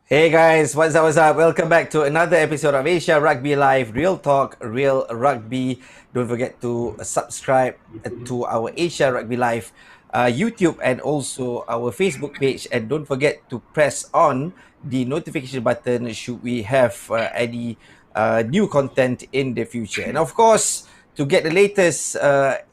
Hey guys, what's up? What's up? Welcome back to another episode of Asia Rugby Live, Real Talk, Real Rugby. Don't forget to subscribe to our Asia Rugby Live YouTube and also our Facebook page. And don't forget to press on the notification button should we have any new content in the future. And of course, to get the latest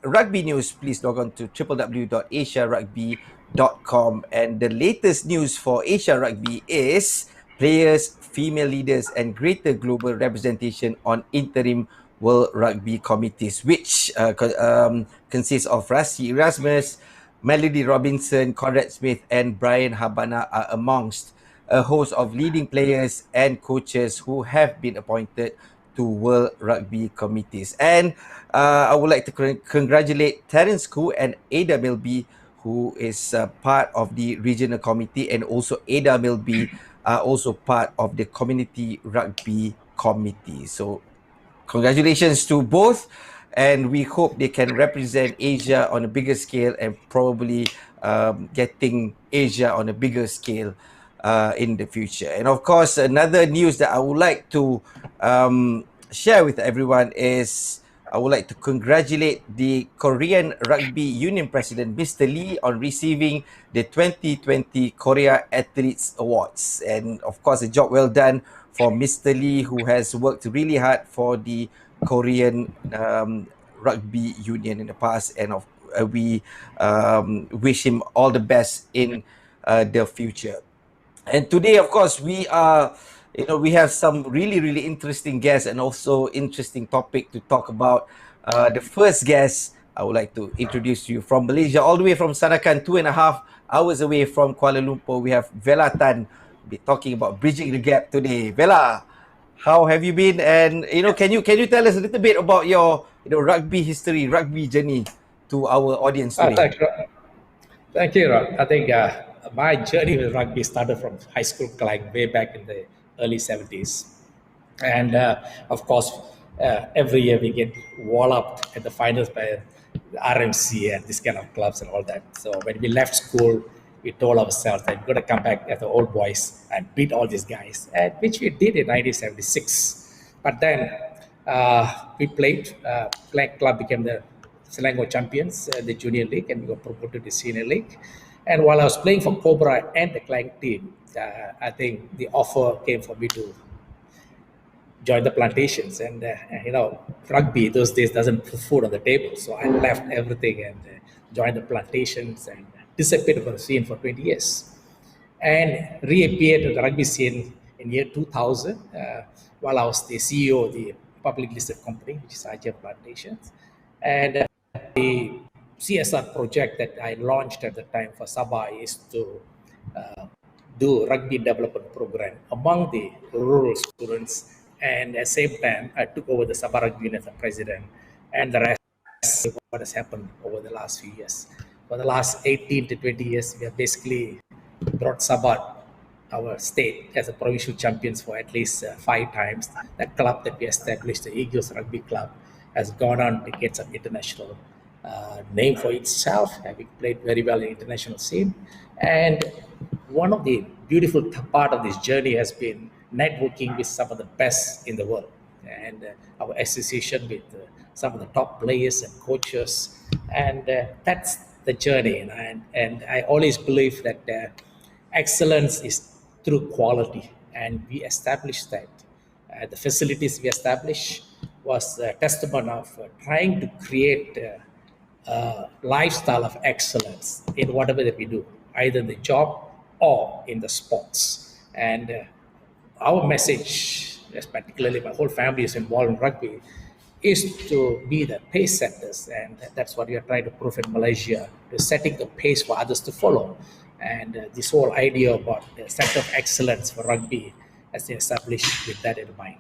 rugby news, please log on to www.asiarugby.com. And the latest news for Asia Rugby is players, female leaders, and greater global representation on interim World Rugby committees, which consists of Rassi Erasmus, Melody Robinson, Conrad Smith, and Brian Habana are amongst a host of leading players and coaches who have been appointed to World Rugby committees. And I would like to congratulate Terence Koo and Ada Milby, who is part of the regional committee, and also Ada Milby are also part of the community rugby committee. So congratulations to both, and we hope they can represent Asia on a bigger scale and probably getting Asia on a bigger scale in the future. And of course, another news that I would like to share with everyone is I would like to congratulate the Korean Rugby Union President, Mr. Lee, on receiving the 2020 Korea Athletes Awards. And of course, a job well done for Mr. Lee, who has worked really hard for the Korean Rugby Union in the past. And we wish him all the best in the future. And today, of course, we have some really interesting guests and also interesting topic to talk about. The first guest I would like to introduce you from Malaysia, all the way from Sanakan, 2.5 hours away from Kuala Lumpur. We have Vela Tan. We'll be talking about bridging the gap today. Vela, how have you been? And can you tell us a little bit about your rugby history, rugby journey to our audience today? Thank you, Rod. I think my journey with rugby started from high school, like way back in the early 70s. And of course, every year we get walloped at the finals by the RMC and this kind of clubs and all that. So when we left school, we told ourselves that we're going to come back as the old boys and beat all these guys, and which we did in 1976. But then we played, Black Club became the Selangor champions, the junior league, and we got promoted to the senior league. And while I was playing for Cobra and the Klang team, I think the offer came for me to join the plantations. And rugby those days doesn't put food on the table, so I left everything and joined the plantations and disappeared from the scene for 20 years, and reappeared to the rugby scene in year 2000 while I was the CEO of the public listed company, which is Asia Plantations. And the CSR project that I launched at the time for Sabah is to do rugby development program among the rural students. And at the same time, I took over the Sabah Rugby Union as the president, and the rest is what has happened over the last few years. For the last 18 to 20 years, we have basically brought Sabah, our state, as a provincial champions for at least 5 times. That club that we established, the Eagles Rugby Club, has gone on to get some international name for itself, having played very well in international scene. And one of the beautiful part of this journey has been networking with some of the best in the world, and our association with some of the top players and coaches, and that's the journey. And I always believe that excellence is through quality, and we established that. The facilities we established was a testament of trying to create a lifestyle of excellence in whatever that we do, either in the job or in the sports. And our message, as particularly my whole family is involved in rugby, is to be the pace setters, and that's what we are trying to prove in Malaysia, to setting the pace for others to follow. And this whole idea about the center of excellence for rugby has been established with that in mind.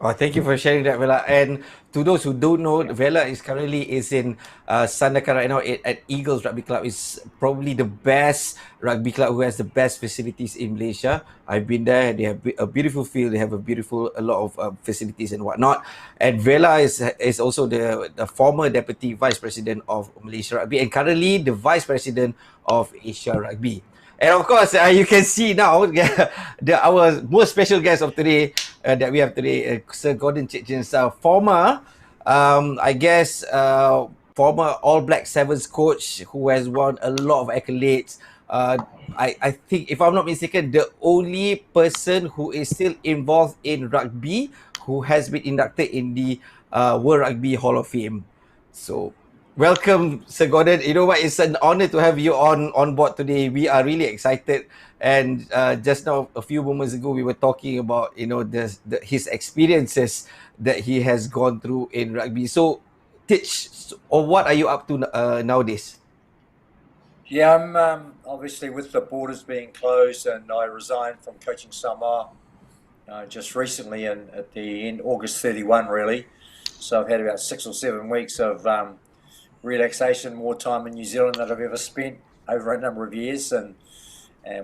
Oh, thank you for sharing that, Vela. And to those who don't know, Vela is currently in Sandakan right now at Eagles Rugby Club. It's probably the best rugby club who has the best facilities in Malaysia. I've been there. They have a beautiful field. They have a lot of facilities and whatnot. And Vela is also the former deputy vice president of Malaysia Rugby and currently the vice president of Asia Rugby. And of course, you can see now our most special guest of today that we have today, Sir Gordon Tietjens, former, I guess, former All Black Sevens coach who has won a lot of accolades. I think, if I'm not mistaken, the only person who is still involved in rugby who has been inducted in the World Rugby Hall of Fame. So welcome, Sir Gordon. You know what? It's an honor to have you on board today. We are really excited. And just now, a few moments ago, we were talking about his experiences that he has gone through in rugby. So, Titch, or what are you up to nowadays? Yeah, I'm obviously with the borders being closed, and I resigned from coaching Samoa just recently, at the end August 31, really. So I've had about 6 or 7 weeks of relaxation, more time in New Zealand than I've ever spent over a number of years, and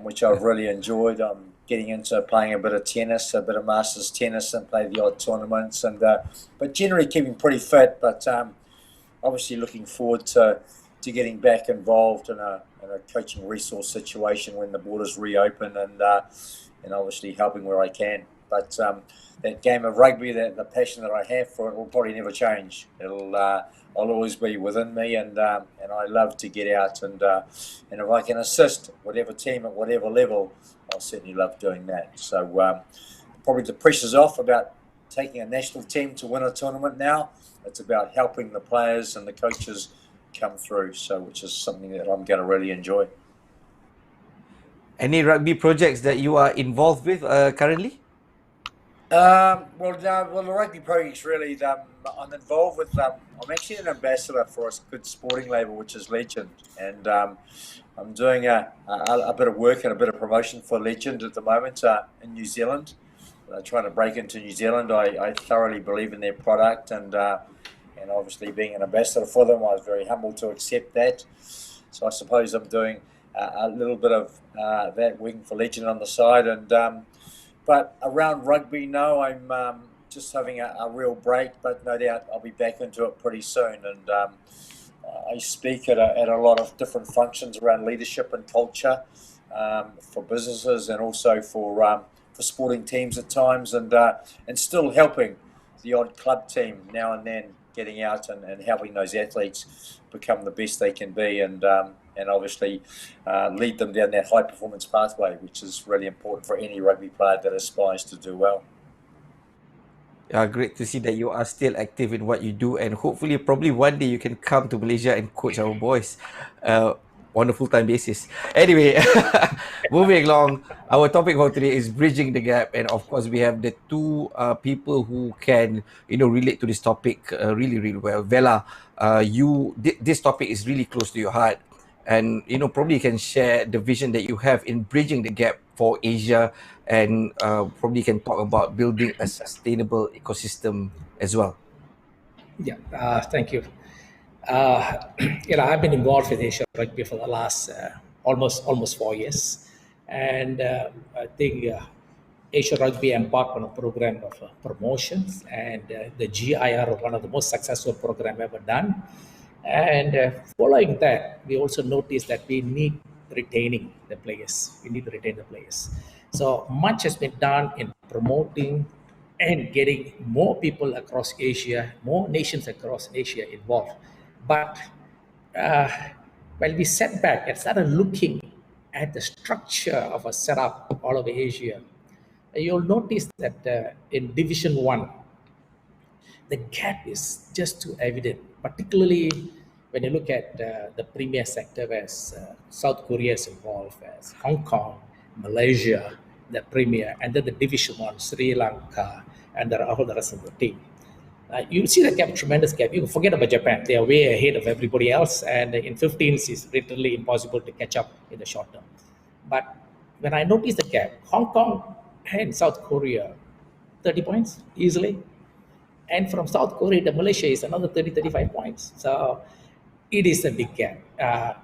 which I've really enjoyed. I'm getting into playing a bit of tennis, a bit of masters tennis, and play the odd tournaments, and but generally keeping pretty fit. But obviously looking forward to getting back involved in a coaching resource situation when the borders reopen, and obviously helping where I can. But that game of rugby, the passion that I have for it, will probably never change. I'll always be within me, and I love to get out, and if I can assist whatever team at whatever level, I'll certainly love doing that. So probably the pressure's off about taking a national team to win a tournament now. It's about helping the players and the coaches come through, which is something that I'm going to really enjoy. Any rugby projects that you are involved with currently? Well, the rugby projects really, I'm involved with. I'm actually an ambassador for a good sporting label, which is Legend, and I'm doing a bit of work and a bit of promotion for Legend at the moment in New Zealand. Trying to break into New Zealand. I thoroughly believe in their product, and obviously being an ambassador for them, I was very humbled to accept that. So I suppose I'm doing a little bit of that, working for Legend on the side, and but around rugby, no, I'm just having a real break, but no doubt I'll be back into it pretty soon. And I speak at a lot of different functions around leadership and culture for businesses, and also for sporting teams at times, and still helping the odd club team now and then, getting out and helping those athletes become the best they can be, and obviously lead them down that high performance pathway, which is really important for any rugby player that aspires to do well. Great to see that you are still active in what you do, and hopefully, probably one day you can come to Malaysia and coach our boys on a full-time basis. Anyway, moving along, our topic for today is bridging the gap, and of course, we have the two people who can relate to this topic really, really well. Vela, this topic is really close to your heart, and probably you can share the vision that you have in bridging the gap for Asia, and probably can talk about building a sustainable ecosystem as well. Yeah, thank you. I've been involved with Asia Rugby for the last almost 4 years, and I think Asia Rugby embarked on a program of promotions, and the GIR, one of the most successful program ever done. And following that, we also noticed that we need retaining the players. We need to retain the players. So much has been done in promoting and getting more people across Asia, more nations across Asia involved. But when we sat back and started looking at the structure of a setup all over Asia, you'll notice that in Division 1, the gap is just too evident, particularly when you look at the premier sector, as South Korea is involved, as Hong Kong, Malaysia, the premier, and then the Division 1, Sri Lanka, and there are all the rest of the team. You see the gap, tremendous gap. You forget about Japan. They are way ahead of everybody else, and in 15s, it's literally impossible to catch up in the short term. But when I noticed the gap, Hong Kong and South Korea, 30 points easily. And from South Korea to Malaysia is another 30, 35 points. So it is a big gap.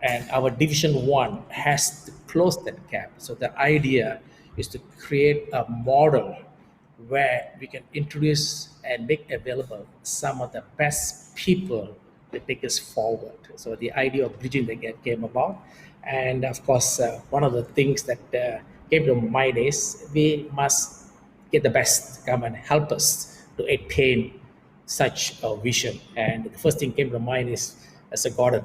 And our Division 1 has to close that gap. So the idea is to create a model where we can introduce and make available some of the best people to take us forward. So the idea of bridging the gap came about. And of course, one of the things that came to mind is we must get the best to come and help us to attain such a vision. And the first thing came to mind is Sir Gordon.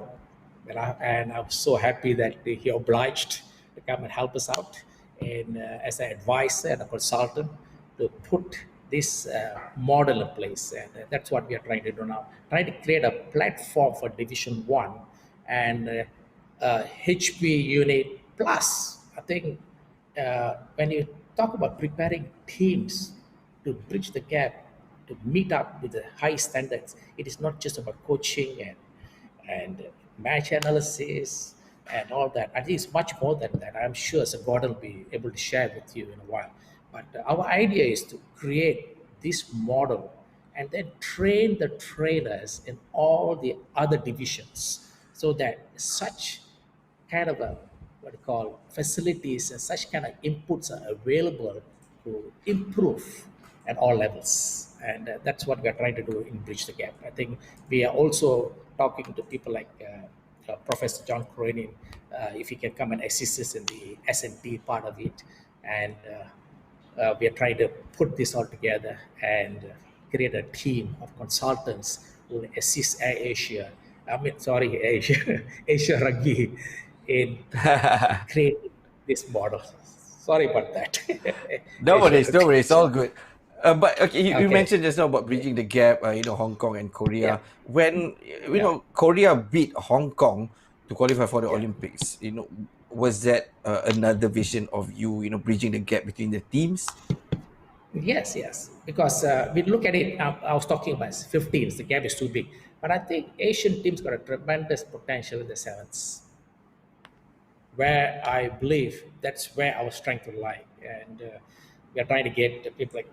And I'm so happy that he obliged to come and help us out and as an advisor and a consultant to put this model in place. And that's what we are trying to do now, trying to create a platform for Division 1 and HP Unit Plus. I think when you talk about preparing teams to bridge the gap, to meet up with the high standards, it is not just about coaching and match analysis and all that. I think it's much more than that. I'm sure Sir Gordon will be able to share with you in a while. But our idea is to create this model and then train the trainers in all the other divisions so that such kind of a what you call facilities and such kind of inputs are available to improve at all levels. And that's what we are trying to do in Bridge the Gap. I think we are also talking to people like Professor John Cronin, if he can come and assist us in the S&P part of it. And we are trying to put this all together and create a team of consultants who will assist Asia, Asia Rugby in creating this model. Sorry about that. No Asia worries, no Rugby. worries, all good. But okay, you Okay. mentioned just now about bridging the gap, Hong Kong and Yeah. Korea. When, Yeah. Korea beat Hong Kong to qualify for the Yeah. Olympics, was that another vision of you, bridging the gap between the teams? Yes, yes. Because we look at it, I was talking about 15s, the gap is too big. But I think Asian teams got a tremendous potential in the sevens, where I believe that's where our strength will lie. And we are trying to get the people like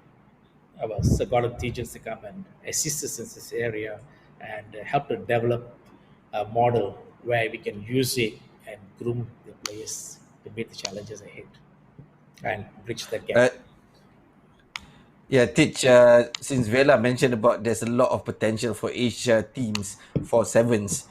our Sir Gordon Tietjens to come and assist us in this area and help to develop a model where we can use it and groom the players to meet the challenges ahead and bridge the gap. Uh, Yeah, Titch, since Vela mentioned about there's a lot of potential for Asia teams for sevens,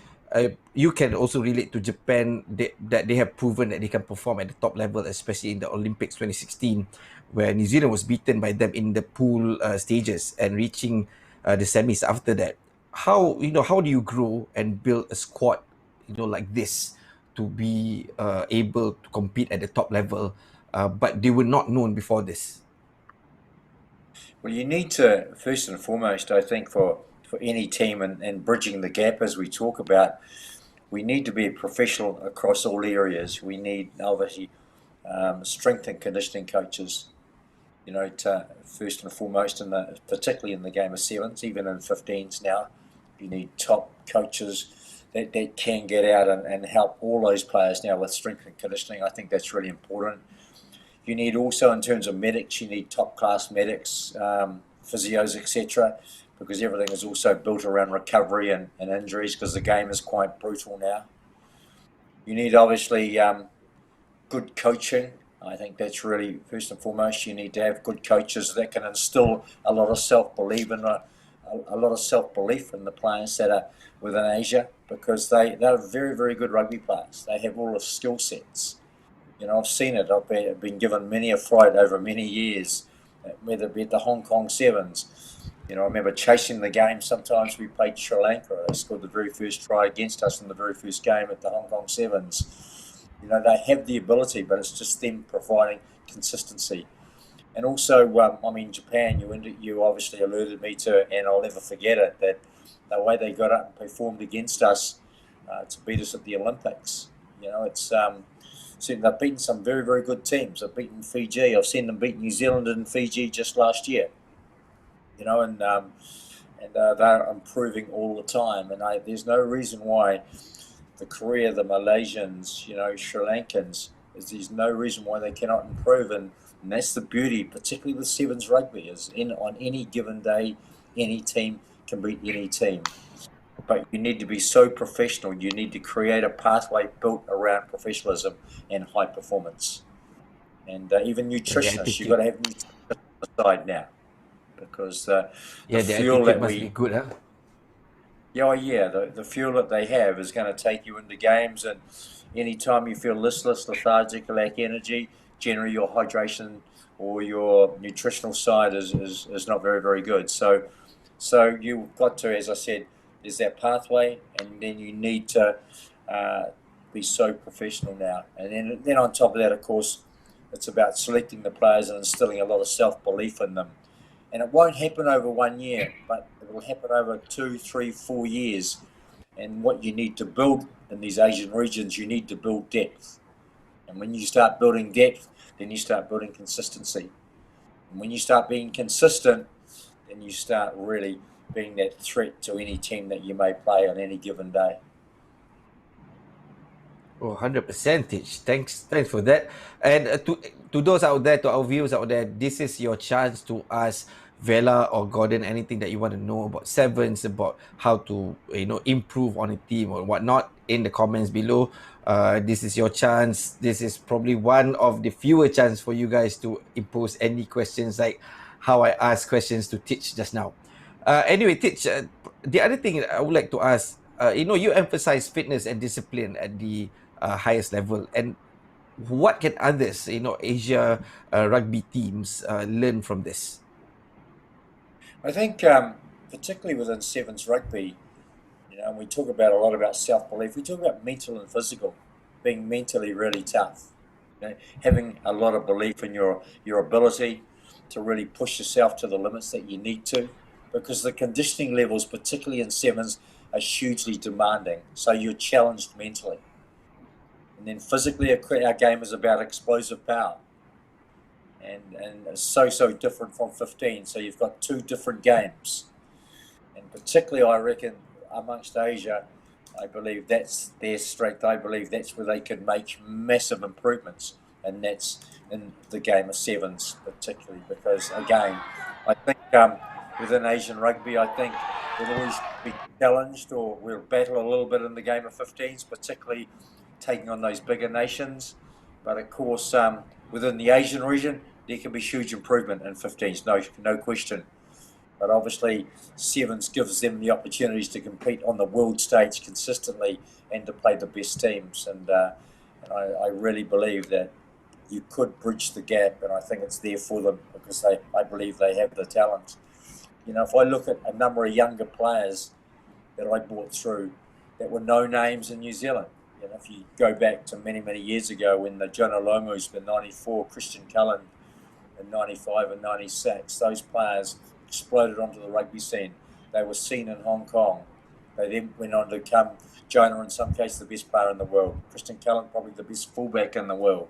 you can also relate to Japan that they have proven that they can perform at the top level, especially in the Olympics 2016, where New Zealand was beaten by them in the pool stages and reaching the semis after that. How do you grow and build a squad, like this to be able to compete at the top level, but they were not known before this? Well, you need to, first and foremost, I think, for any team and bridging the gap as we talk about, we need to be professional across all areas. We need, obviously, strength and conditioning coaches, to first and foremost, particularly in the game of sevens, even in 15s now. You need top coaches that can get out and help all those players now with strength and conditioning. I think that's really important. You need also, in terms of medics, you need top class medics, physios, etc., because everything is also built around recovery and injuries, because the game is quite brutal now. You need, obviously, good coaching. I think that's really first and foremost. You need to have good coaches that can instill a lot of self-belief in the players that are within Asia, because they're very, very good rugby players. They have all the skill sets. I've seen it. I've been given many a fright over many years, whether it be at the Hong Kong Sevens. I remember chasing the game. Sometimes we played Sri Lanka. They scored the very first try against us in the very first game at the Hong Kong Sevens. They have the ability, but it's just them providing consistency. And also, Japan, you obviously alerted me to, and I'll never forget it, that the way they got up and performed against us to beat us at the Olympics. It's they've beaten some very, very good teams. They've beaten Fiji. I've seen them beat New Zealand and Fiji just last year. And they're improving all the time. And there's no reason why the Korea, the Malaysians, Sri Lankans, there's no reason why they cannot improve. And that's the beauty, particularly with sevens rugby, is on any given day, any team can beat any team. But you need to be so professional. You need to create a pathway built around professionalism and high performance. And even The nutritionists, you've got attitude. to have nutritionists on the side now, because the Yeah, the fuel attitude that must be good, the fuel that they have is going to take you into games, and anytime you feel listless, lethargic, lack energy, generally your hydration or your nutritional side is not very, very good. So you've got to, as I said, there's that pathway, and then you need to be so professional now. And then on top of that, of course, it's about selecting the players and instilling a lot of self-belief in them. And it won't happen over 1 year, but it will happen over 2, 3, 4 years. And what you need to build in these Asian regions, you need to build depth. And when you start building depth, then you start building consistency. And when you start being consistent, then you start really being that threat to any team that you may play on any given day. Oh, 100%. Thanks for that. And to those out there, to our viewers out there, this is your chance to ask Vela or Gordon anything that you want to know about sevens, about how to improve on a team or whatnot in the comments below. This is your chance. This is probably one of the fewer chances for you guys to impose any questions like how I asked questions to Teach just now. Anyway, Teach, the other thing I would like to ask, you emphasize fitness and discipline at the highest level, and what can others, Asia rugby teams learn from this? I think particularly within sevens rugby, and we talk about a lot about self-belief. We talk about mental and physical, being mentally really tough, having a lot of belief in your ability to really push yourself to the limits that you need to, because the conditioning levels, particularly in sevens, are hugely demanding. So you're challenged mentally. And then physically, our game is about explosive power. And it's so different from 15. So you've got two different games. And particularly, I reckon, amongst Asia, I believe that's their strength. I believe that's where they can make massive improvements. And that's in the game of sevens, particularly, because, again, I think within Asian rugby, I think we'll always be challenged, or we'll battle a little bit in the game of 15s, particularly taking on those bigger nations. But of course, within the Asian region, there can be huge improvement in 15s, no question. But obviously, sevens gives them the opportunities to compete on the world stage consistently and to play the best teams. And I really believe that you could bridge the gap, and I think it's there for them, because I believe they have the talent. If I look at a number of younger players that I brought through that were no names in New Zealand, if you go back to many, many years ago when the Jonah Longus, the 94, Christian Cullen in 95 and 96, those players exploded onto the rugby scene. They were seen in Hong Kong. They then went on to become, Jonah in some cases, the best player in the world. Christian Cullen, probably the best fullback in the world.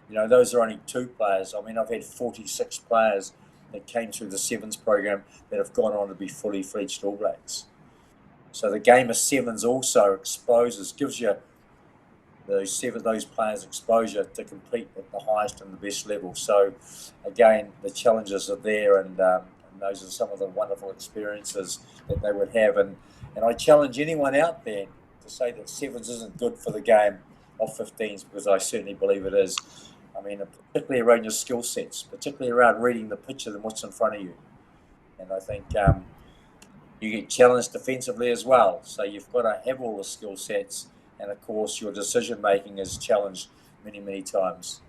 Those are only two players. I mean, I've had 46 players that came through the sevens program that have gone on to be fully fledged All Blacks. So the game of sevens also gives you those players exposure to compete at the highest and the best level. So again, the challenges are there, and those are some of the wonderful experiences that they would have. And I challenge anyone out there to say that sevens isn't good for the game of 15s, because I certainly believe it is. I mean, particularly around your skill sets, particularly around reading the picture and what's in front of you. And I think you get challenged defensively as well. So you've got to have all the skill sets, and of course your decision making is challenged many, many times.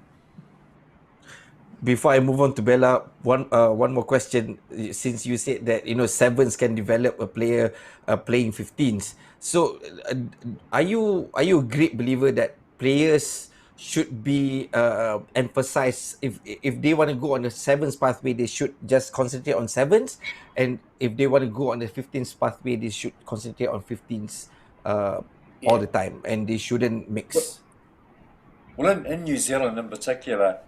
Before I move on to Bella, one more question. Since you said that sevens can develop a player playing 15s, so are you a great believer that players should be emphasized, if they want to go on the sevens pathway, they should just concentrate on sevens, and if they want to go on the 15s pathway, they should concentrate on 15s all the time, and they shouldn't mix? Well, in New Zealand in particular,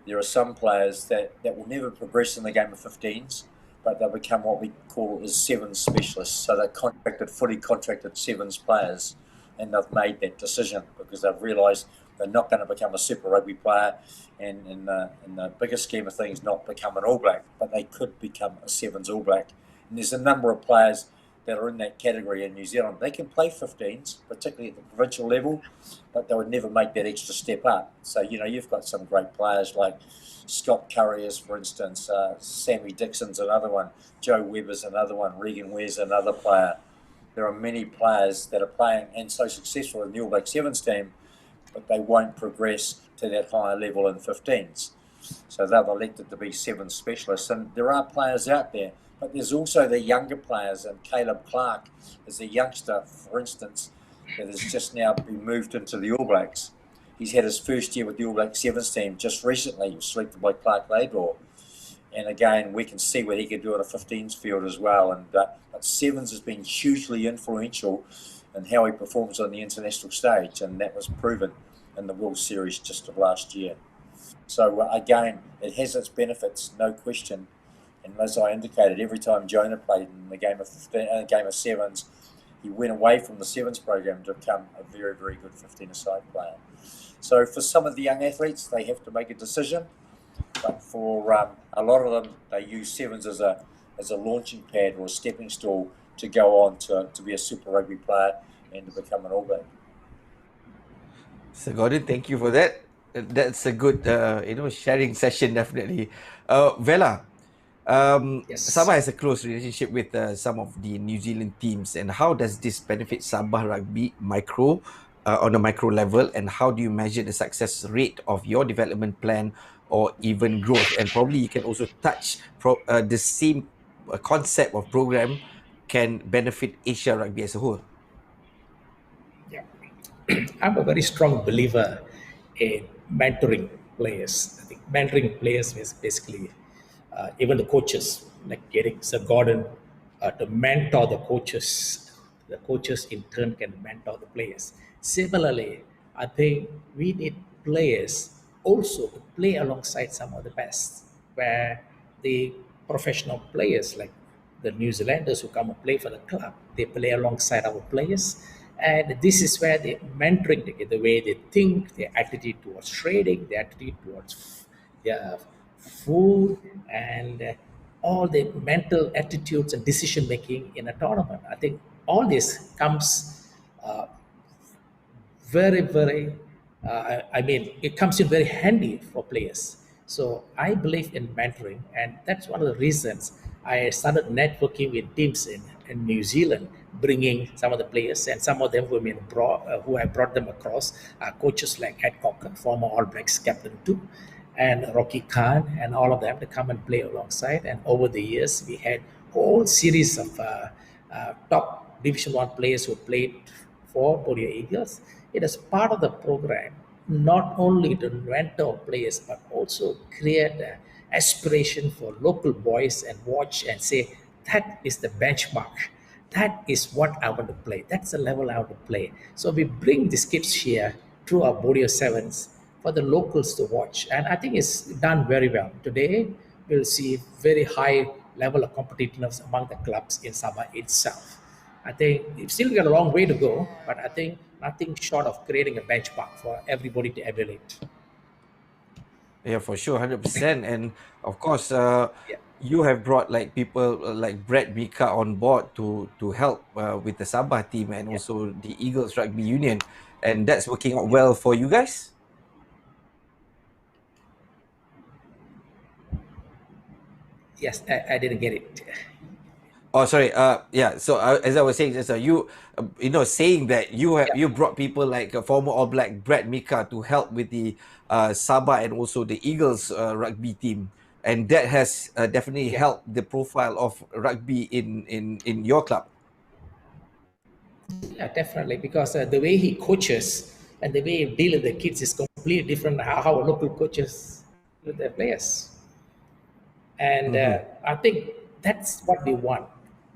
there are some players that will never progress in the game of 15s, but they'll become what we call as sevens specialists. So they're fully contracted sevens players, and they've made that decision because they've realised they're not going to become a Super Rugby player, and in the bigger scheme of things, not become an All Black, but they could become a sevens All Black. And there's a number of players that are in that category in New Zealand. They can play 15s, particularly at the provincial level, but they would never make that extra step up. So, you've got some great players like Scott Curriers, for instance, Sammy Dixon's another one, Joe Webber's another one, Regan Ware's another player. there are many players that are playing and so successful in the All Black Sevens team, but they won't progress to that higher level in 15s. So they've elected to be sevens specialists, and there are players out there, but there's also the younger players, and Caleb Clark is a youngster, for instance, that has just now been moved into the All Blacks. He's had his first year with the All Black Sevens team just recently. He was selected by Clark Laidlaw. And again, we can see what he could do at a 15s field as well. And but sevens has been hugely influential in how he performs on the international stage, and that was proven in the World Series just of last year. So again, it has its benefits, no question. And as I indicated, every time Jonah played in the game of 15, game of sevens, he went away from the sevens program to become a very, very good 15-a-side player. So for some of the young athletes, they have to make a decision. But for a lot of them, they use sevens as a launching pad or a stepping stool to go on to be a Super Rugby player and to become an All Black. Sir Gordon, thank you for that. That's a good, sharing session, definitely. Vela, Yes. Sabah has a close relationship with some of the New Zealand teams, and how does this benefit Sabah Rugby on a micro level, and how do you measure the success rate of your development plan or even growth? And probably you can also touch the same concept of program can benefit Asia Rugby as a whole. Yeah. I'm a very strong believer in mentoring players. I think mentoring players is basically even the coaches, like getting Sir Gordon to mentor the coaches. The coaches in turn can mentor the players. Similarly, I think we need players also to play alongside some of the best, where the professional players like the New Zealanders who come and play for the club, they play alongside our players. And this is where the mentoring, the way they think, their attitude towards trading, their attitude towards their food, and all the mental attitudes and decision making in a tournament. I think all this comes very, very, I mean, it comes in very handy for players. So I believe in mentoring, and that's one of the reasons I started networking with teams in New Zealand, bringing some of the players, and some of them who I brought them across, coaches like Ed Cocker, former All Blacks captain too, and Rocky Khan, and all of them to come and play alongside. And over the years, we had whole series of top Division One players who played for Borneo Eagles. It is part of the program not only to mentor players but also create an aspiration for local boys and watch and say that is the benchmark. That is what I want to play. That's the level I want to play. So we bring these kids here through our Borneo Sevens for the locals to watch, and I think it's done very well. Today, we'll see very high level of competitiveness among the clubs in Sabah itself. I think we've still got a long way to go, but I think nothing short of creating a benchmark for everybody to emulate. Yeah, for sure, 100%. And of course, Yeah, you have brought like people like Brett Mika on board to help with the Sabah team and yeah, also the Eagles Rugby Union, and that's working out yeah. well for you guys. Yes, I didn't get it. Oh, sorry. Yeah. So as I was saying, just saying that Yeah, you brought people like former All Black Brett Mika to help with the Sabah and also the Eagles rugby team, and that has definitely yeah, helped the profile of rugby in your club. yeah, definitely. Because the way he coaches and the way he deal with the kids is completely different how local coaches with their players. And Mm-hmm. I think that's what they want.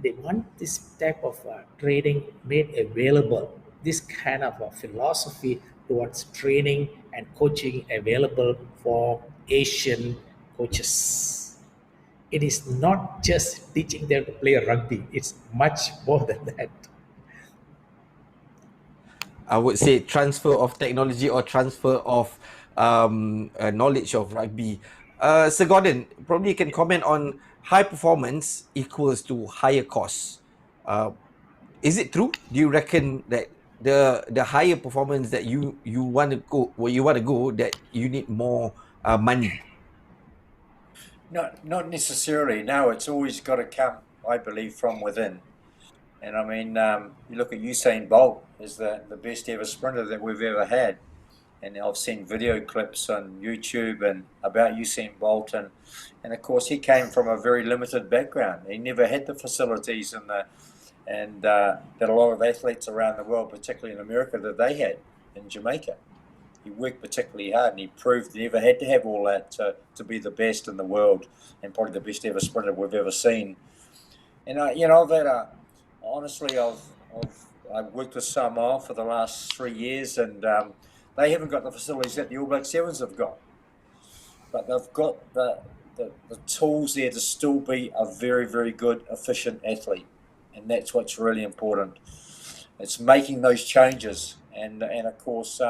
They want this type of training made available, this kind of philosophy towards training and coaching available for Asian coaches. It is not just teaching them to play rugby, it's much more than that. I would say transfer of technology or transfer of knowledge of rugby. Sir Gordon, probably you can comment on high performance equals to higher costs. Uh, is it true? Do you reckon that the higher performance that you want to go where you want to go that you need more money? Not necessarily. No, it's always got to come, I believe, from within. And I mean, you look at Usain Bolt as the best ever sprinter that we've ever had. And I've seen video clips on YouTube and about Usain Bolt, and of course he came from a very limited background. He never had the facilities and that a lot of athletes around the world, particularly in America, that they had in Jamaica. He worked particularly hard, and he proved he never had to have all that to be the best in the world, and probably the best ever sprinter we've ever seen. And honestly, I've worked with Samoa for the last 3 years, and they haven't got the facilities that the All Black Sevens have got, but they've got the tools there to still be a very, very good, efficient athlete, and that's what's really important. It's making those changes, and of course,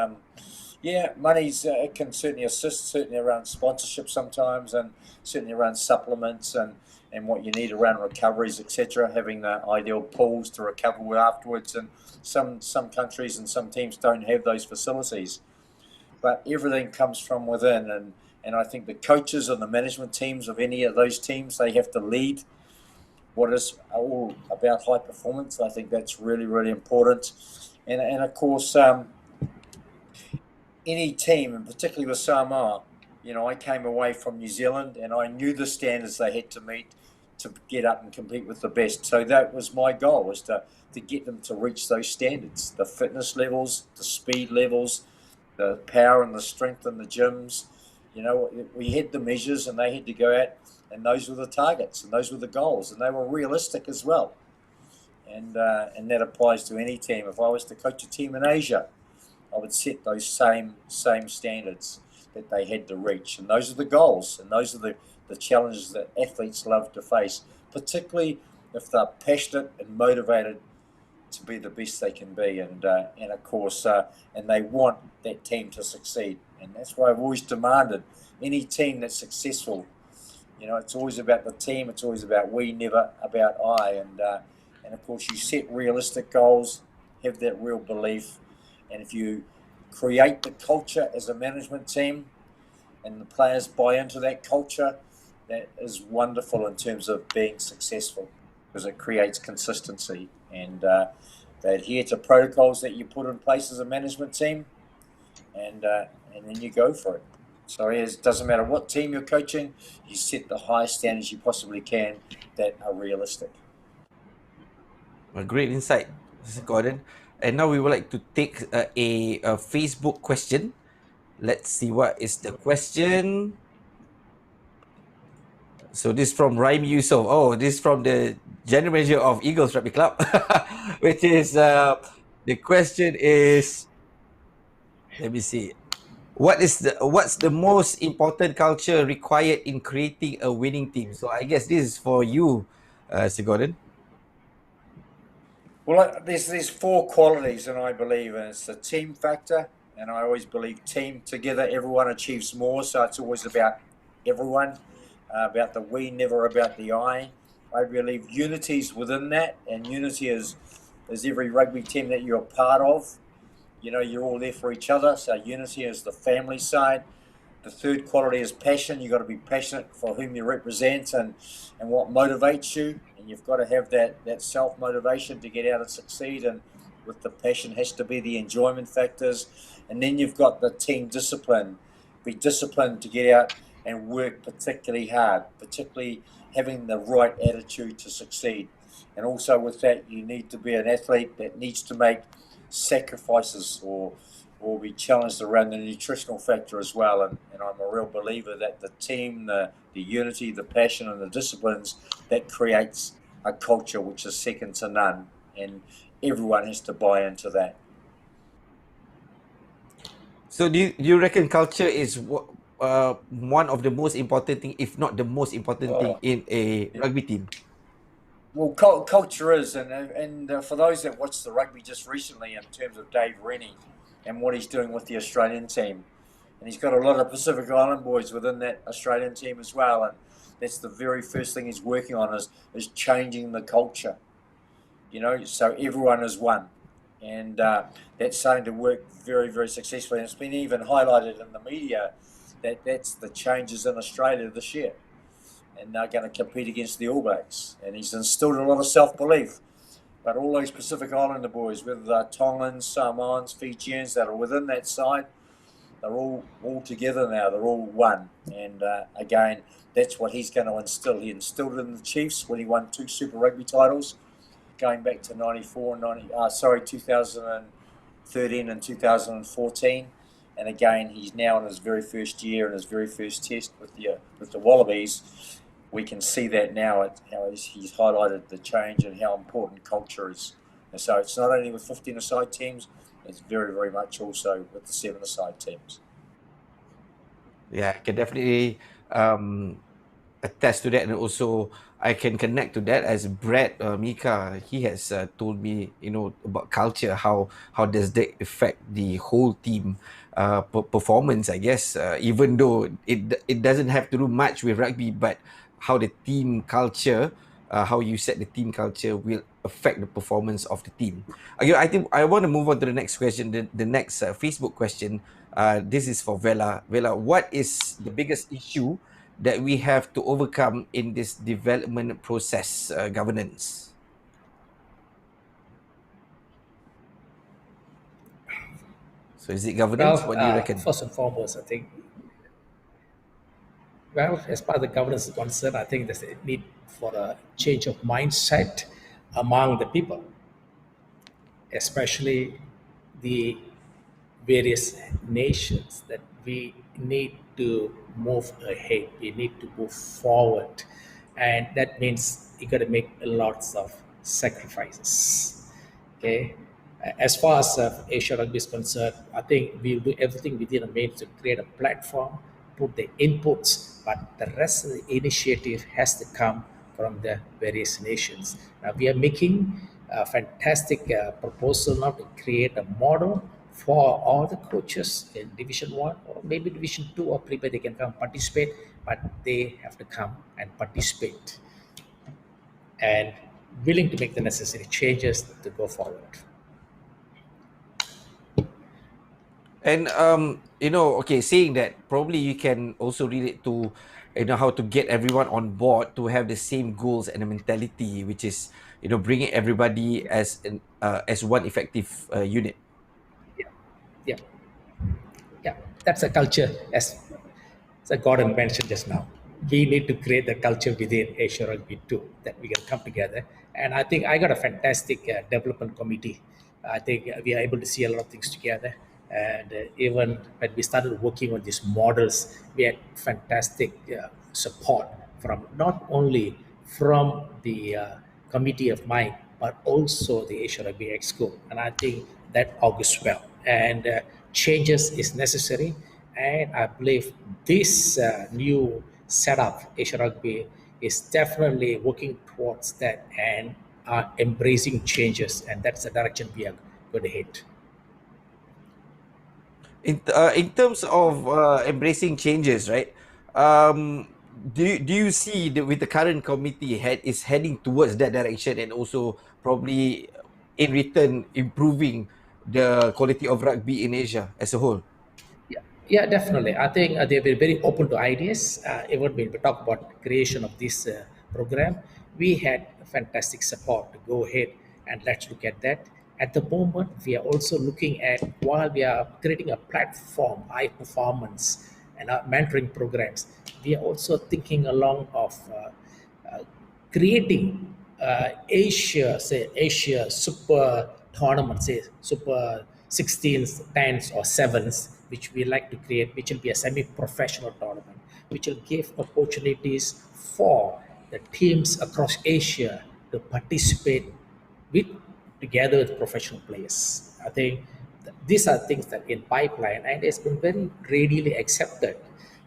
money's it can certainly assist, certainly around sponsorship sometimes, and certainly around supplements and what you need around recoveries, etc. Having the ideal pools to recover with afterwards, and some countries and some teams don't have those facilities. But everything comes from within, and I think the coaches and the management teams of any of those teams, they have to lead what is all about high performance. I think that's really, really important. And of course, any team, and particularly with Samoa, I came away from New Zealand and I knew the standards they had to meet to get up and compete with the best. So that was my goal, was to get them to reach those standards, the fitness levels, the speed levels, the power and the strength in the gyms. We had the measures and they had to go out, and those were the targets and those were the goals, and they were realistic as well. And that applies to any team. If I was to coach a team in Asia, I would set those same standards that they had to reach. And those are the goals, and those are the challenges that athletes love to face, particularly if they're passionate and motivated to be the best they can be, and of course, and they want that team to succeed. And that's why I've always demanded any team that's successful, it's always about the team, it's always about we, never about I. And of course, you set realistic goals, have that real belief, and if you create the culture as a management team and the players buy into that culture, that is wonderful in terms of being successful, because it creates consistency, and they adhere to protocols that you put in place as a management team, and then you go for it. So it doesn't matter what team you're coaching, you set the highest standards you possibly can that are realistic. A great insight, Sir Gordon. And now we would like to take a Facebook question. Let's see what is the question. So this is from Raimi Yusof. Oh, this is from the General Manager of Eagles Rugby Club, which is, the question is, let me see. What's the most important culture required in creating a winning team? So I guess this is for you, Sir Gordon. Well, there's 4 qualities, and I believe, and it's the team factor, and I always believe team together, everyone achieves more. So it's always about everyone, about the we, never about the I. I believe unity's within that, and unity is every rugby team that you're a part of. You're all there for each other. So unity is the family side. The third quality is passion. You've got to be passionate for whom you represent and what motivates you. And you've got to have that self-motivation to get out and succeed. And with the passion has to be the enjoyment factors. And then you've got the team discipline. Be disciplined to get out and work particularly hard, particularly having the right attitude to succeed. And also with that, you need to be an athlete that needs to make sacrifices or be challenged around the nutritional factor as well. And I'm a real believer that the team, the unity, the passion and the disciplines, that creates a culture which is second to none, and everyone has to buy into that. So do you reckon culture is one of the most important thing, if not the most important thing in a rugby team? Well, culture is, and for those that watched the rugby just recently in terms of Dave Rennie and what he's doing with the Australian team, and he's got a lot of Pacific Island boys within that Australian team as well, and that's the very first thing he's working on is changing the culture, so everyone is one, and that's starting to work very, very successfully, and it's been even highlighted in the media that's the changes in Australia this year. And they're going to compete against the All Blacks. And he's instilled a lot of self-belief. But all those Pacific Islander boys, whether they're Tongans, Samoans, Fijians that are within that side, they're all together now. They're all one. And again, that's what he's going to instill. He instilled it in the Chiefs when he won 2 Super Rugby titles, going back to 2013 and 2014. And again, he's now in his very first year and his very first test with the Wallabies. We can see that now, how he's highlighted the change and how important culture is. And so it's not only with 15-a-side teams, it's very, very much also with the 7-a-side teams. Yeah, I can definitely attest to that, and also I can connect to that as Brad Mika. He has told me, about culture, how does that affect the whole team performance, I guess, even though it doesn't have to do much with rugby, but how the team culture, how you set the team culture will affect the performance of the team. Okay, I think I want to move on to the next question, the next Facebook question. This is for Vela. Vela, what is the biggest issue that we have to overcome in this development process, governance? So is it governance? What do you reckon? First and foremost, I think, well, as far as the governance is concerned, I think there's a need for a change of mindset among the people, especially the various nations, that we need to move ahead, we need to move forward. And that means you got to make lots of sacrifices. Okay. As far as Asia Rugby is concerned, I think we'll do everything within our means to create a platform, put the inputs, but the rest of the initiative has to come from the various nations. Now, we are making a fantastic proposal now to create a model for all the coaches in Division 1 or maybe Division 2 or 3, where they can come participate, but they have to come and participate and willing to make the necessary changes to go forward. And okay, saying that, probably you can also relate to how to get everyone on board to have the same goals and a mentality, which is bringing everybody as one effective unit. Yeah, yeah, that's a culture, as Gordon mentioned just now. We need to create the culture within Asia Rugby too, that we can come together. And I think I got a fantastic development committee. I think we are able to see a lot of things together. And even when we started working on these models, we had fantastic support from not only from the committee of mine, but also the Asia Rugby Exco. And I think that augurs well. And changes is necessary. And I believe this new setup, Asia Rugby, is definitely working towards that and are embracing changes. And that's the direction we are going to head. In terms of embracing changes, right? Do you see with the current committee is heading towards that direction, and also probably in return improving the quality of rugby in Asia as a whole? Yeah, definitely. I think they've been very open to ideas. Even when we talk about creation of this program, we had fantastic support to go ahead and let's look at that. At the moment, we are also looking at, while we are creating a platform, high performance and mentoring programs, we are also thinking along of creating Asia Super tournament, say Super 16s, 10s, or 7s, which we like to create, which will be a semi-professional tournament, which will give opportunities for the teams across Asia to participate with together with professional players. I think these are things that in pipeline, and it's been very readily accepted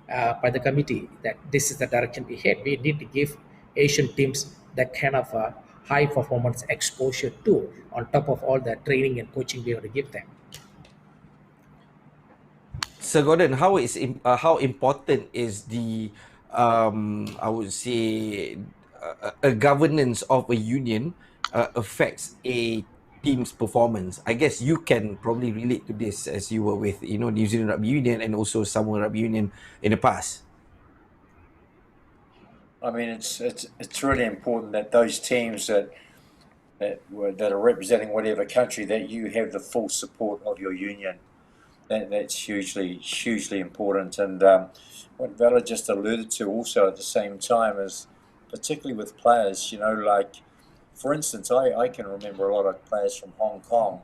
by the committee that this is the direction we head. We need to give Asian teams that kind of high performance exposure too, on top of all the training and coaching we have to give them. Sir Gordon, how important is the I would say a governance of a union affects a team's performance? I guess you can probably relate to this, as you were with New Zealand Rugby Union and also Samoa Rugby Union in the past. I mean, it's really important that those teams that that are representing whatever country, that you have the full support of your union. That's hugely important. And what Vela just alluded to also at the same time is, particularly with players, like, for instance, I can remember a lot of players from Hong Kong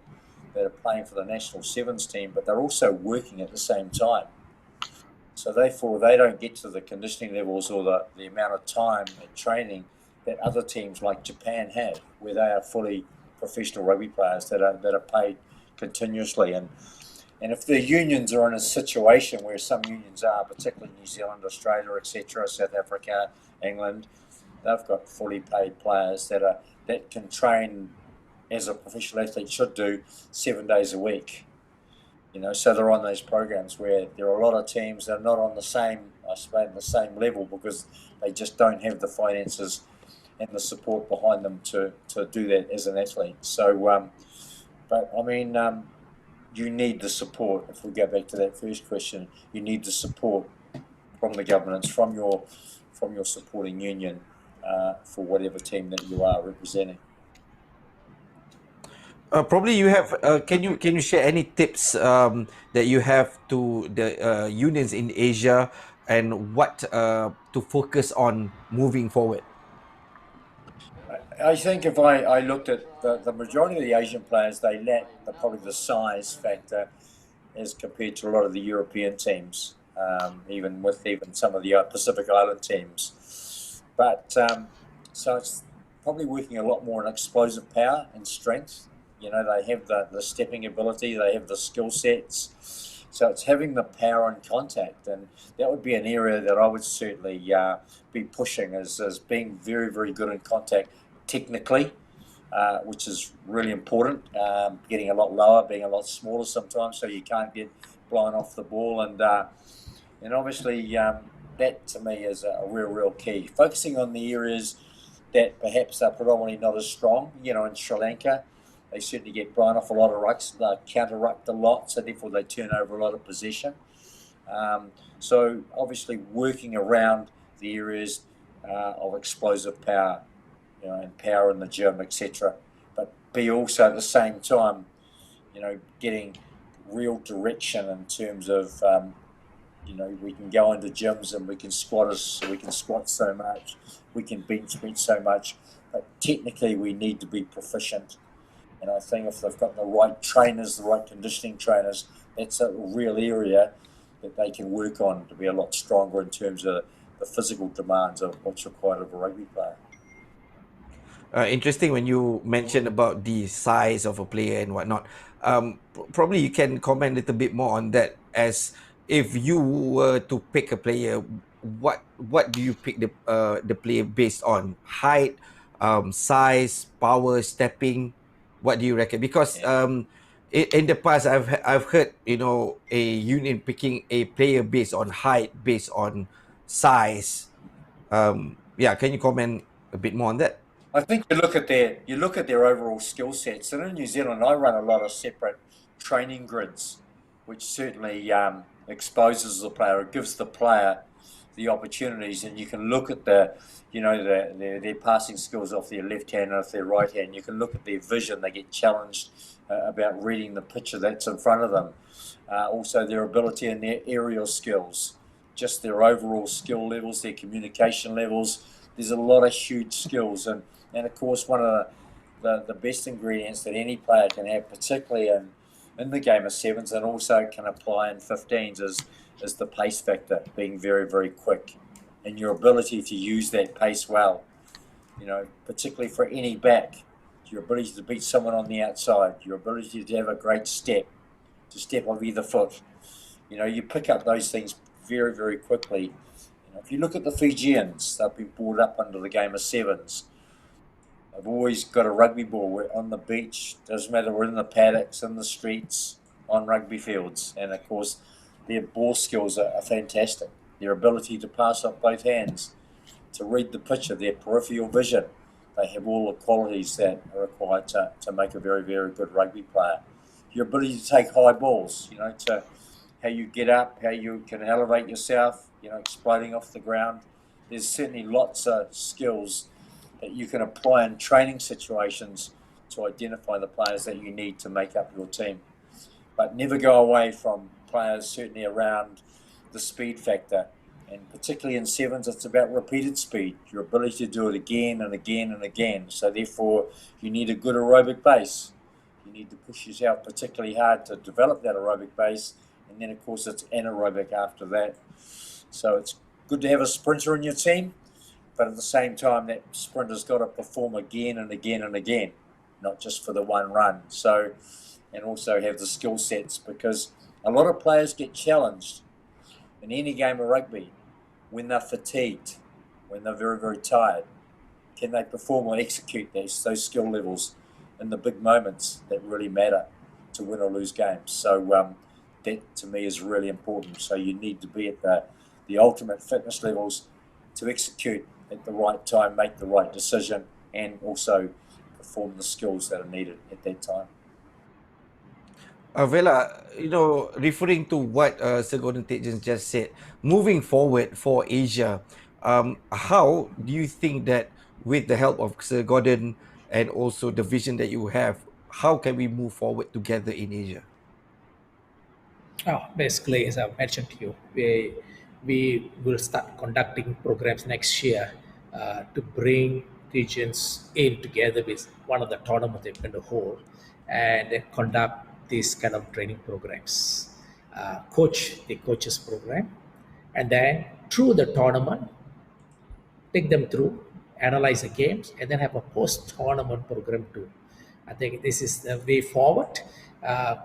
that are playing for the national sevens team, but they're also working at the same time. So therefore, they don't get to the conditioning levels or the amount of time and training that other teams like Japan have, where they are fully professional rugby players that are paid continuously. And if the unions are in a situation where some unions are, particularly New Zealand, Australia, etc., South Africa, England, they've got fully paid players that can train as a professional athlete should do 7 days a week. So they're on those programs, where there are a lot of teams that are not on the same level, because they just don't have the finances and the support behind them to do that as an athlete. So, but I mean, you need the support. If we go back to that first question, you need the support from the governance, from your supporting union, for whatever team that you are representing. Probably you have. Can you share any tips that you have to the unions in Asia, and what to focus on moving forward? I think if I looked at the majority of the Asian players, they lack probably the size factor as compared to a lot of the European teams, even some of the Pacific Island teams. But so it's probably working a lot more on explosive power and strength. They have the stepping ability, they have the skill sets. So it's having the power and contact, and that would be an area that I would certainly be pushing, as being very, very good in contact technically, which is really important. Getting a lot lower, being a lot smaller sometimes, so you can't get blown off the ball, and obviously that to me is a real key. Focusing on the areas that perhaps are predominantly not as strong. In Sri Lanka, they certainly get blown off a lot of rucks, they counter-rucked a lot, so therefore they turn over a lot of possession. So obviously working around the areas of explosive power, and power in the gym, etc. But be also at the same time, getting real direction in terms of, we can go into gyms and we can squat so much, we can bench so much, but technically we need to be proficient. And I think if they've got the right trainers, the right conditioning trainers, that's a real area that they can work on to be a lot stronger in terms of the physical demands of what's required of a rugby player. Interesting when you mentioned about the size of a player and whatnot. Probably you can comment a little bit more on that. As if you were to pick a player, what do you pick the player based on? Height, size, power, stepping. What do you reckon? Because in the past I've heard a union picking a player based on height, based on size. Yeah, can you comment a bit more on that? I think you look at their overall skill sets. And in New Zealand, I run a lot of separate training grids, which certainly exposes the player. It gives the player the opportunities, and you can look at their passing skills off their left hand and off their right hand. You can look at their vision. They get challenged about reading the picture that's in front of them. Also, their ability and their aerial skills, just their overall skill levels, their communication levels. There's a lot of huge skills, and of course, one of the best ingredients that any player can have, particularly in the game of sevens, and also can apply in 15s, is the pace factor, being very, very quick, and your ability to use that pace well. Particularly for any back, your ability to beat someone on the outside, your ability to have a great step, to step on either foot. You pick up those things very, very quickly. If you look at the Fijians, they've been brought up under the game of sevens. They've always got a rugby ball. We're on the beach, doesn't matter, we're in the paddocks, in the streets, on rugby fields. And of course, their ball skills are fantastic. Their ability to pass off both hands, to read the picture, their peripheral vision. They have all the qualities that are required to make a very, very good rugby player. Your ability to take high balls, to how you get up, how you can elevate yourself, exploding off the ground. There's certainly lots of skills that you can apply in training situations to identify the players that you need to make up your team. But never go away from players, certainly around the speed factor. And particularly in sevens, it's about repeated speed, your ability to do it again and again and again. So therefore, you need a good aerobic base. You need to push yourself particularly hard to develop that aerobic base. And then, of course, it's anaerobic after that. So it's good to have a sprinter in your team, but at the same time, that sprinter's got to perform again and again and again, not just for the one run. So, and also have the skill sets, because a lot of players get challenged in any game of rugby when they're fatigued, when they're very, very tired. Can they perform or execute those skill levels in the big moments that really matter to win or lose games? So that to me is really important. So you need to be at the ultimate fitness levels to execute at the right time, make the right decision, and also perform the skills that are needed at that time. Vela, referring to what Sir Gordon Tietjens just said, moving forward for Asia, how do you think that with the help of Sir Gordon and also the vision that you have, how can we move forward together in Asia? Basically, as I mentioned to you, we will start conducting programs next year to bring regions in together with one of the tournaments they're going to hold and then conduct these kind of training programs. Coach the coaches program, and then through the tournament, take them through, analyze the games, and then have a post-tournament program too. I think this is the way forward.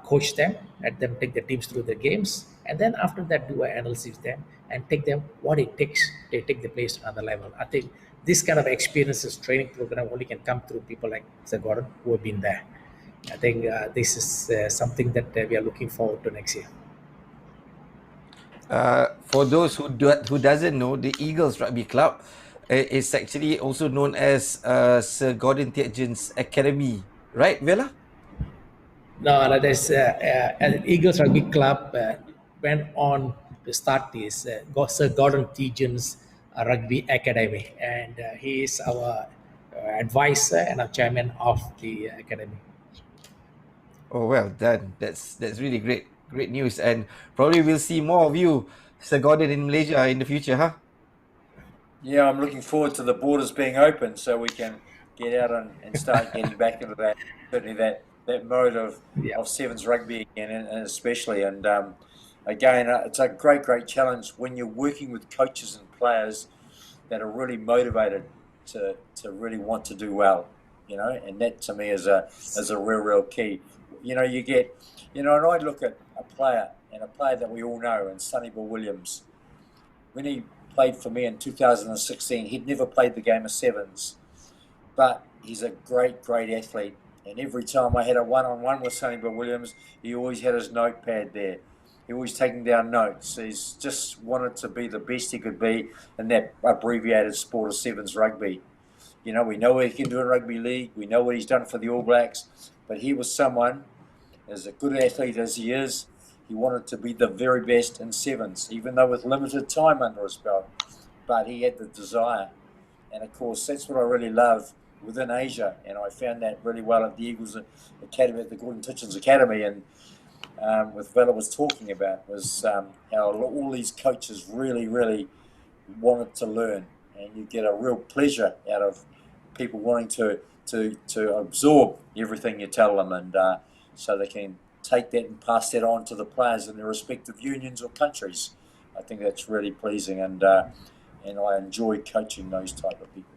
Coach them, let them take the teams through the games, and then after that, do an analysis them and take them what it takes. They take the place to another level. I think this kind of experiences training program only can come through people like Sir Gordon who have been there. I think this is something that we are looking forward to next year. For those who doesn't know, the Eagles Rugby Club is actually also known as Sir Gordon Tietjens Academy, right, Vela? No, that is Eagles Rugby Club went on to start this Sir Gordon Tietjens Rugby Academy, and he is our advisor and our chairman of the academy. Oh, well done. That's really great news, and probably we'll see more of you, Sir Gordon, in Malaysia in the future, huh? Yeah, I'm looking forward to the borders being open so we can get out and start getting back into that, certainly that mode of sevens rugby again, and especially. And again, it's a great challenge when you're working with coaches and players that are really motivated to really want to do well, and that to me is a real key. You get, and I look at a player that we all know, and Sonny Bill Williams, when he played for me in 2016, he'd never played the game of sevens, but he's a great athlete. And every time I had a one-on-one with Sonny Bill Williams, he always had his notepad there. He always taking down notes. He's just wanted to be the best he could be in that abbreviated sport of sevens rugby. We know what he can do in rugby league. We know what he's done for the All Blacks. But he was someone, as a good athlete as he is, he wanted to be the very best in sevens, even though with limited time under his belt. But he had the desire. And of course, that's what I really love within Asia. And I found that really well at the Eagles Academy, at the Gordon Tietjens Academy. And with Vela was talking about was how all these coaches really wanted to learn. And you get a real pleasure out of people wanting to absorb everything you tell them, and so they can take that and pass that on to the players in their respective unions or countries. I think that's really pleasing, and I enjoy coaching those type of people.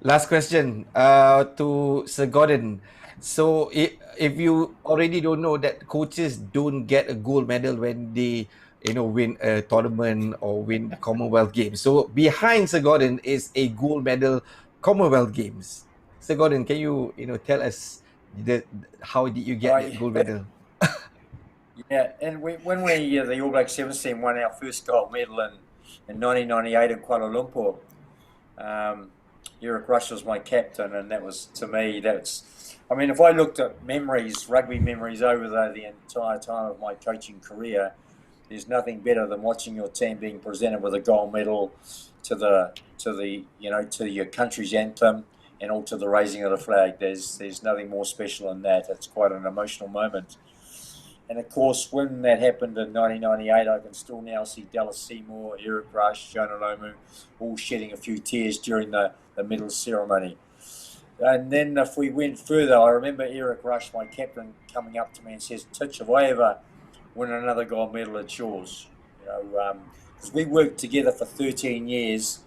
Last question to Sir Gordon. So if you already don't know that coaches don't get a gold medal when they win a tournament or win Commonwealth Games. So behind Sir Gordon is a gold medal Commonwealth Games. Sir Gordon, can you tell us how did you get that gold medal? Yeah, and when the All Black Sevens team won our first gold medal in 1998 in Kuala Lumpur, Eric Rush was my captain, and that was, to me, if I looked at rugby memories over the entire time of my coaching career, there's nothing better than watching your team being presented with a gold medal to your country's anthem, and all to the raising of the flag. There's nothing more special than that. It's quite an emotional moment. And of course, when that happened in 1998, I can still now see Dallas Seymour, Eric Rush, Jonah Lomu, all shedding a few tears during the medal ceremony. And then if we went further, I remember Eric Rush, my captain, coming up to me and says, "Titch, if I ever win another gold medal, it's yours." Because we worked together for 13 years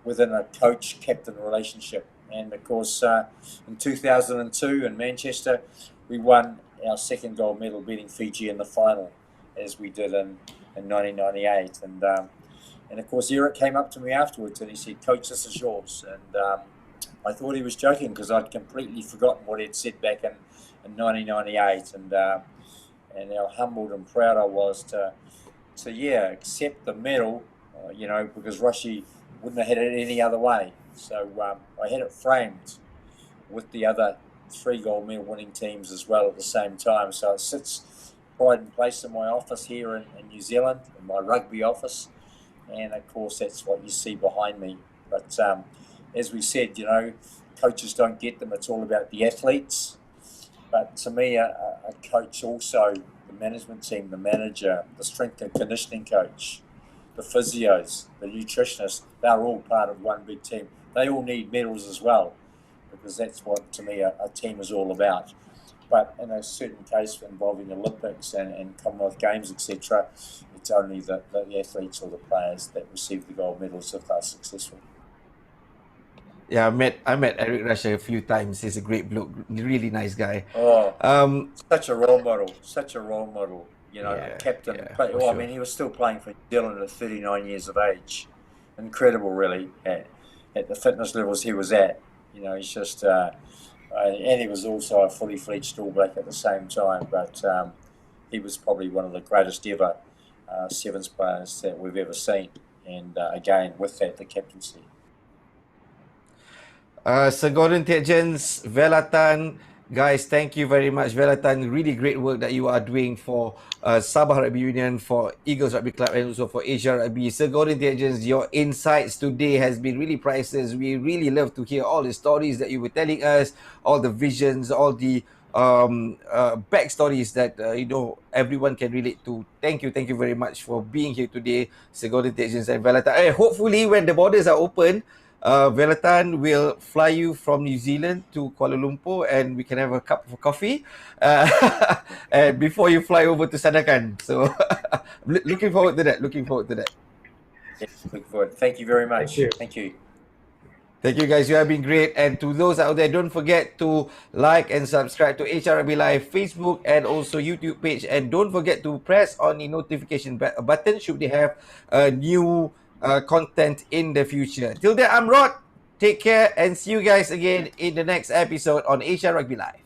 within a coach-captain relationship. And of course, in 2002 in Manchester, we won our second gold medal, beating Fiji in the final, as we did in 1998. And of course, Eric came up to me afterwards and he said, "Coach, this is yours." And I thought he was joking because I'd completely forgotten what he'd said back in 1998, and how humbled and proud I was to accept the medal, because Rushy wouldn't have had it any other way. So I had it framed with the other 3 gold medal winning teams as well at the same time. So it sits pride and place in my office here in New Zealand, in my rugby office, and of course that's what you see behind me. But as we said, coaches don't get them. It's all about the athletes. But to me, a coach also, the management team, the manager, the strength and conditioning coach, the physios, the nutritionists, they're all part of one big team. They all need medals as well, because that's what, to me, a team is all about. But in a certain case involving Olympics and Commonwealth Games, etc., it's only the athletes or the players that receive the gold medals if they're successful. Yeah, I met Eric Rush a few times. He's a great bloke, really nice guy. Such a role model, a captain. Sure. He was still playing for New Zealand at 39 years of age. Incredible, really, at the fitness levels he was at. He's just, and he was also a fully fledged All Black at the same time. But he was probably one of the greatest ever sevens players that we've ever seen. And again, with that, the captaincy. Sir Gordon Tietjens, Vela Tan, guys, thank you very much. Vela Tan, really great work that you are doing for Sabah Rugby Union, for Eagles Rugby Club, and also for Asia Rugby. Sir Gordon Tietjens, your insights today has been really priceless. We really love to hear all the stories that you were telling us, all the visions, all the backstories that everyone can relate to. Thank you very much for being here today, Sir Gordon Tietjens and Vela Tan. Hopefully, when the borders are open, Vela Tan will fly you from New Zealand to Kuala Lumpur and we can have a cup of coffee and before you fly over to Sandakan. So looking forward to that. Yes, looking forward. Thank you very much. Thank you. Thank you, guys. You have been great. And to those out there, don't forget to like and subscribe to Asia Rugby Live Facebook and also YouTube page. And don't forget to press on the notification button should they have new content in the future. Till then, I'm Rod. Take care and see you guys again in the next episode on Asia Rugby Live.